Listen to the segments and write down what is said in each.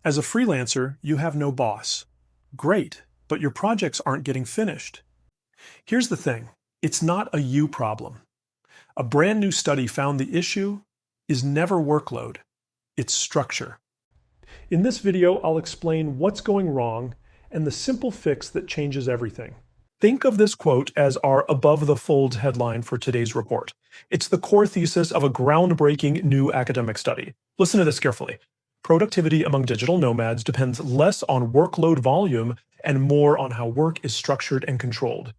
As a freelancer, you have no boss. Great, but your projects aren't getting finished. Here's the thing, it's not a you problem. A brand new study found the issue is never workload, it's structure. In this video, I'll explain what's going wrong and the simple fix that changes everything. Think of this quote as our above-the-fold headline for today's report. It's the core thesis of a groundbreaking new academic study. Listen to this carefully. Productivity among digital nomads depends less on workload volume and more on how work is structured and controlled.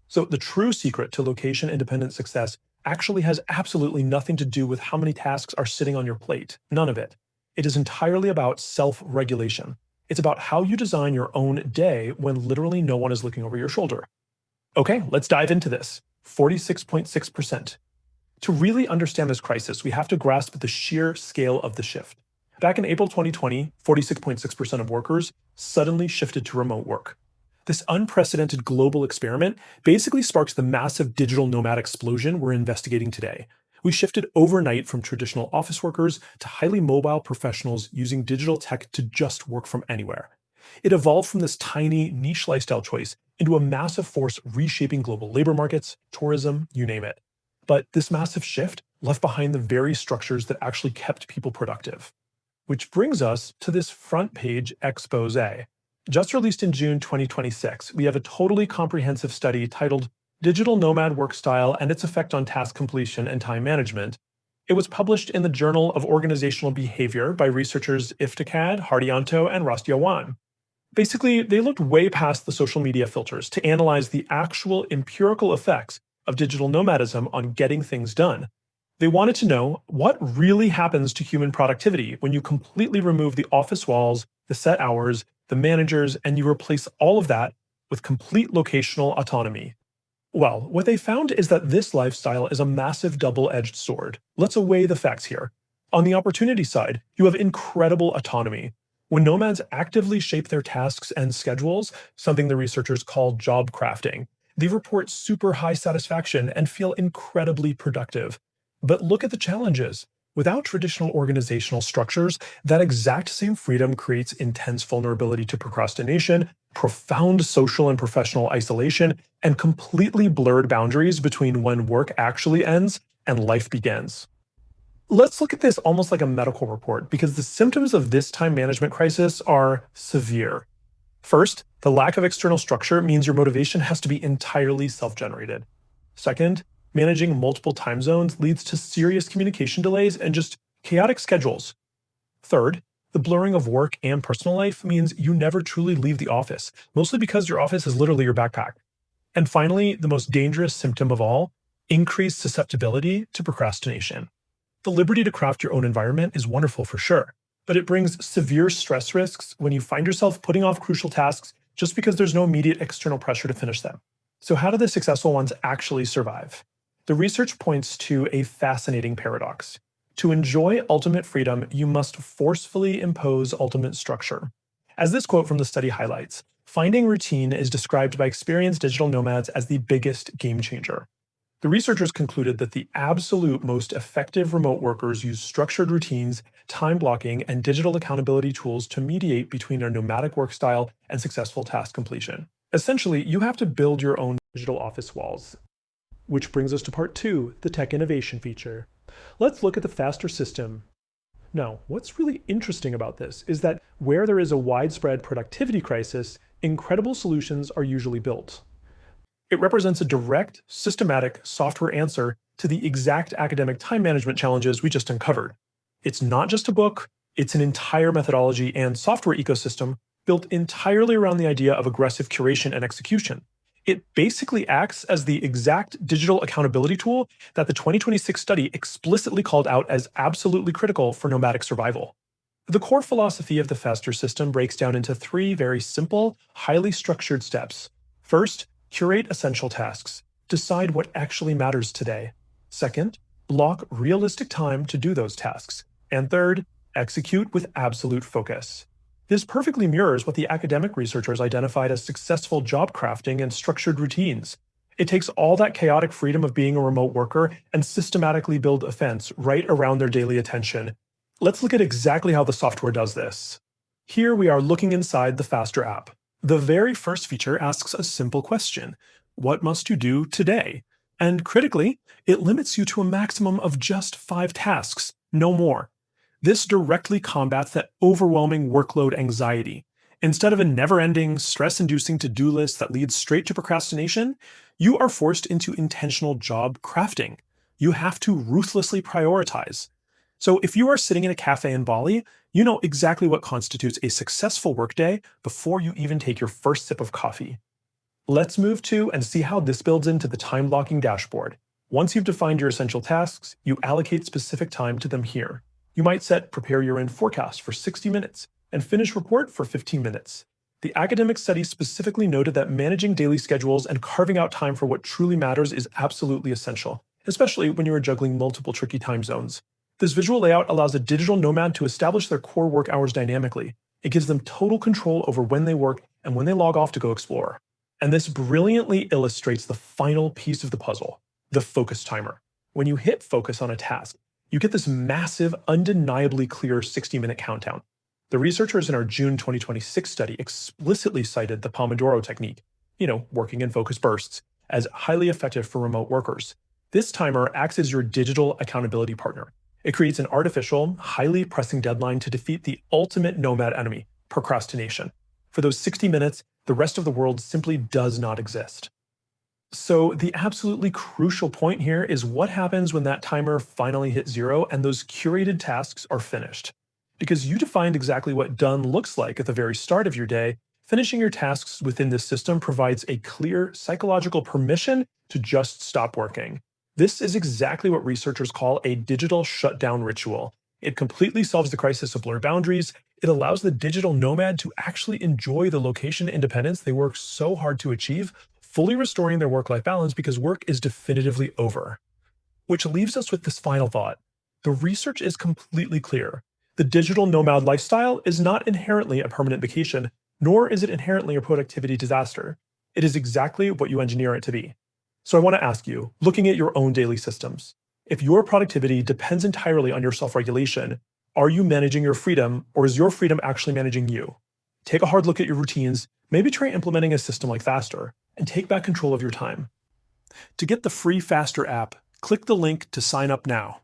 So the true secret to location-independent success actually has absolutely nothing to do with how many tasks are sitting on your plate. None of it. It is entirely about self-regulation. It's about how you design your own day when literally no one is looking over your shoulder. Okay, let's dive into this. 46.6%. To really understand this crisis, we have to grasp the sheer scale of the shift. Back in April 2020, 46.6% of workers suddenly shifted to remote work. This unprecedented global experiment basically sparks the massive digital nomad explosion we're investigating today. We shifted overnight from traditional office workers to highly mobile professionals using digital tech to just work from anywhere. It evolved from this tiny, niche lifestyle choice into a massive force reshaping global labor markets, tourism, you name it. But this massive shift left behind the very structures that actually kept people productive. Which brings us to this front page expose. Just released in June 2026, we have a totally comprehensive study titled Digital Nomad Work Style and Its Effect on Task Completion and Time Management. It was published in the Journal of Organizational Behavior by researchers Iftikhad, Hardianto, and Rastyawan. Basically, they looked way past the social media filters to analyze the actual empirical effects of digital nomadism on getting things done. They wanted to know what really happens to human productivity when you completely remove the office walls, the set hours, the managers, and you replace all of that with complete locational autonomy. Well, what they found is that this lifestyle is a massive double-edged sword. Let's weigh the facts here. On the opportunity side, you have incredible autonomy. When nomads actively shape their tasks and schedules, something the researchers call job crafting, they report super high satisfaction and feel incredibly productive. But look at the challenges. Without traditional organizational structures, that exact same freedom creates intense vulnerability to procrastination, profound social and professional isolation, and completely blurred boundaries between when work actually ends and life begins. Let's look at this almost like a medical report because the symptoms of this time management crisis are severe. First, the lack of external structure means your motivation has to be entirely self-generated. Second, managing multiple time zones leads to serious communication delays and just chaotic schedules. Third, the blurring of work and personal life means you never truly leave the office, mostly because your office is literally your backpack. And finally, the most dangerous symptom of all, increased susceptibility to procrastination. The liberty to craft your own environment is wonderful for sure, but it brings severe stress risks when you find yourself putting off crucial tasks just because there's no immediate external pressure to finish them. So how do the successful ones actually survive? The research points to a fascinating paradox. To enjoy ultimate freedom, you must forcefully impose ultimate structure. As this quote from the study highlights, finding routine is described by experienced digital nomads as the biggest game changer. The researchers concluded that the absolute most effective remote workers use structured routines, time blocking, and digital accountability tools to mediate between their nomadic work style and successful task completion. Essentially, you have to build your own digital office walls. Which brings us to part 2, the tech innovation feature. Let's look at the faster system. Now, what's really interesting about this is that where there is a widespread productivity crisis, incredible solutions are usually built. It represents a direct, systematic software answer to the exact academic time management challenges we just uncovered. It's not just a book, it's an entire methodology and software ecosystem built entirely around the idea of aggressive curation and execution. It basically acts as the exact digital accountability tool that the 2026 study explicitly called out as absolutely critical for nomadic survival. The core philosophy of the faster system breaks down into 3 very simple, highly structured steps. First, curate essential tasks. Decide what actually matters today. Second, block realistic time to do those tasks. And third, execute with absolute focus. This perfectly mirrors what the academic researchers identified as successful job crafting and structured routines. It takes all that chaotic freedom of being a remote worker and systematically build a fence right around their daily attention. Let's look at exactly how the software does this. Here we are looking inside the Faster app. The very first feature asks a simple question: what must you do today? And critically, it limits you to a maximum of just 5 tasks, no more. This directly combats that overwhelming workload anxiety. Instead of a never ending, stress inducing to do list that leads straight to procrastination, you are forced into intentional job crafting. You have to ruthlessly prioritize. So, if you are sitting in a cafe in Bali, you know exactly what constitutes a successful workday before you even take your first sip of coffee. Let's move to and see how this builds into the time blocking dashboard. Once you've defined your essential tasks, you allocate specific time to them here. You might set prepare year end forecast for 60 minutes and finish report for 15 minutes. The academic study specifically noted that managing daily schedules and carving out time for what truly matters is absolutely essential, especially when you are juggling multiple tricky time zones. This visual layout allows a digital nomad to establish their core work hours dynamically. It gives them total control over when they work and when they log off to go explore. And this brilliantly illustrates the final piece of the puzzle: the focus timer. When you hit focus on a task, you get this massive, undeniably clear 60-minute countdown. The researchers in our June 2026 study explicitly cited the Pomodoro technique, working in focus bursts, as highly effective for remote workers. This timer acts as your digital accountability partner. It creates an artificial, highly pressing deadline to defeat the ultimate nomad enemy: procrastination. For those 60 minutes, the rest of the world simply does not exist. So, the absolutely crucial point here is what happens when that timer finally hits zero and those curated tasks are finished. Because you defined exactly what done looks like at the very start of your day, finishing your tasks within this system provides a clear psychological permission to just stop working. This is exactly what researchers call a digital shutdown ritual. It completely solves the crisis of blurred boundaries. It allows the digital nomad to actually enjoy the location independence they work so hard to achieve, fully restoring their work life balance because work is definitively over. Which leaves us with this final thought: the research is completely clear. The digital nomad lifestyle is not inherently a permanent vacation, nor is it inherently a productivity disaster. It is exactly what you engineer it to be. So I want to ask you, looking at your own daily systems, if your productivity depends entirely on your self regulation, are you managing your freedom, or is your freedom actually managing you? Take a hard look at your routines, maybe try implementing a system like Faster, and take back control of your time. To get the free Faster app, click the link to sign up now.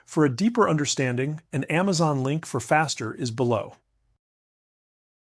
For a deeper understanding, an Amazon link for Faster is below.